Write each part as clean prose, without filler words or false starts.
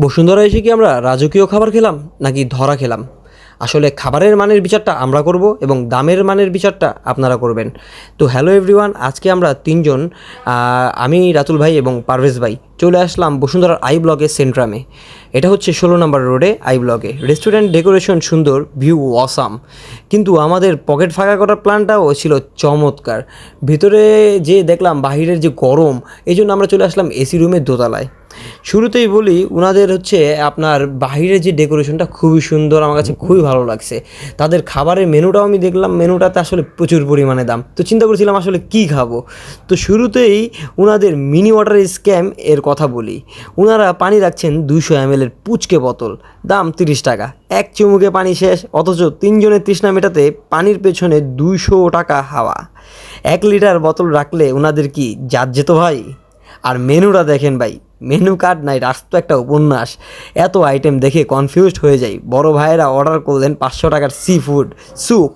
বসুন্ধরা এসে কি আমরা রাজকীয় খাবার খেলাম নাকি ধরা খেলাম? আসলে খাবারের মানের বিচারটা আমরা করব এবং দামের মানের বিচারটা আপনারা করবেন। তো হ্যালো এভরিওয়ান, আজকে আমরা তিনজন আমি রাতুল ভাই এবং পারভেজ ভাই চলে আসলাম বসুন্ধরার আই ব্লকে সেন্ট্রামে। এটা হচ্ছে 16 নম্বর রোডে আই ব্লকে। রেস্টুরেন্ট ডেকোরেশন সুন্দর, ভিউ অসাম, কিন্তু আমাদের পকেট ফাঁকা করার প্ল্যানটাও ছিল চমৎকার। ভিতরে যে দেখলাম বাহিরের যে গরম, এই জন্য আমরা চলে আসলাম এসি রুমের দোতলায়। শুরুতেই বলি, ওনাদের হচ্ছে আপনার বাহিরের যে ডেকোরেশনটা খুবই সুন্দর, আমার কাছে খুবই ভালো লাগছে। তাদের খাবারের মেনুটাও আমি দেখলাম, মেনুটাতে আসলে প্রচুর পরিমাণে দাম, তো চিন্তা করেছিলাম আসলে কী খাবো। তো শুরুতেই ওনাদের মিনি ওয়াটার স্ক্যাম এর কথা বলি। ওনারা পানি রাখছেন 200 ml পুচকে বোতল, দাম 30 টাকা। এক চুমুকে পানি শেষ, অথচ তিনজনের তৃষ্ণা মেটাতে পানির পেছনে 200 টাকা হাওয়া। 1 লিটার বোতল রাখলে ওনাদের কি জাত যেত ভাই? আর মেনুটা দেখেন ভাই, মেনু কার্ড নাই, রাস্ত একটা উপন্যাস। এত আইটেম দেখে কনফিউজড হয়ে যাই। বড় ভাইয়েরা অর্ডার করলেন 500 টাকার সি ফুড স্যুপ,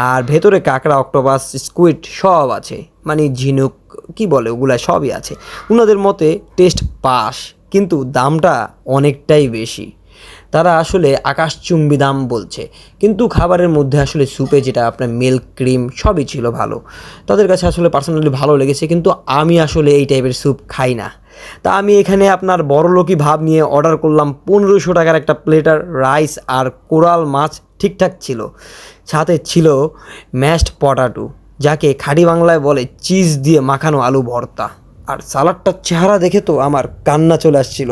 আর ভেতরে কাঁকড়া, অক্টোপাস, স্কুইড সব আছে, মানে ঝিনুক কি বলে ওগুলা সবই আছে। ওনাদের মতে টেস্ট পাস, কিন্তু দামটা অনেকটাই বেশি। তারা আসলে আকাশচুম্বী দাম বলছে, কিন্তু খাবারের মধ্যে আসলে স্যুপে যেটা আপনার মিল্ক ক্রিম সবই ছিল ভালো। তাদের কাছে আসলে পার্সোনালি ভালো লেগেছে, কিন্তু আমি আসলে এই টাইপের স্যুপ খাই না। তা আমি এখানে আপনার বড়লোকি ভাব নিয়ে অর্ডার করলাম 1500 টাকার একটা প্লেটার রাইস, আর কোরাল মাছ ঠিকঠাক ছিল। সাথে ছিল ম্যাশড পটাটো, যাকে খাঁটি বাংলায় বলে চিজ দিয়ে মাখানো আলু ভর্তা। আর সালাডটার চেহারা দেখে তো আমার কান্না চলে আসছিল।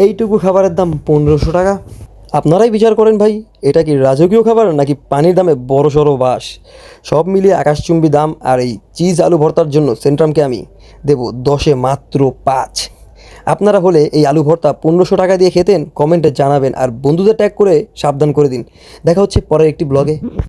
এইটুকু খাবারের দাম 1500 টাকা। আপনারাই বিচার করেন ভাই, এটা কি রাজকীয় খাবার নাকি পানির দামে বড় সড়ো বাস? সব মিলিয়ে আকাশচুম্বী দাম, আর এই চিজ আলু ভর্তার জন্য সেন্ট্রামকে আমি দেব 10-এ মাত্র 5। আপনারা হলে এই আলু ভর্তা 1500 টাকা দিয়ে খেতেন? কমেন্টে জানাবেন, আর বন্ধুদের ট্যাগ করে সাবধান করে দিন। দেখা হচ্ছে পরের একটি ব্লগে।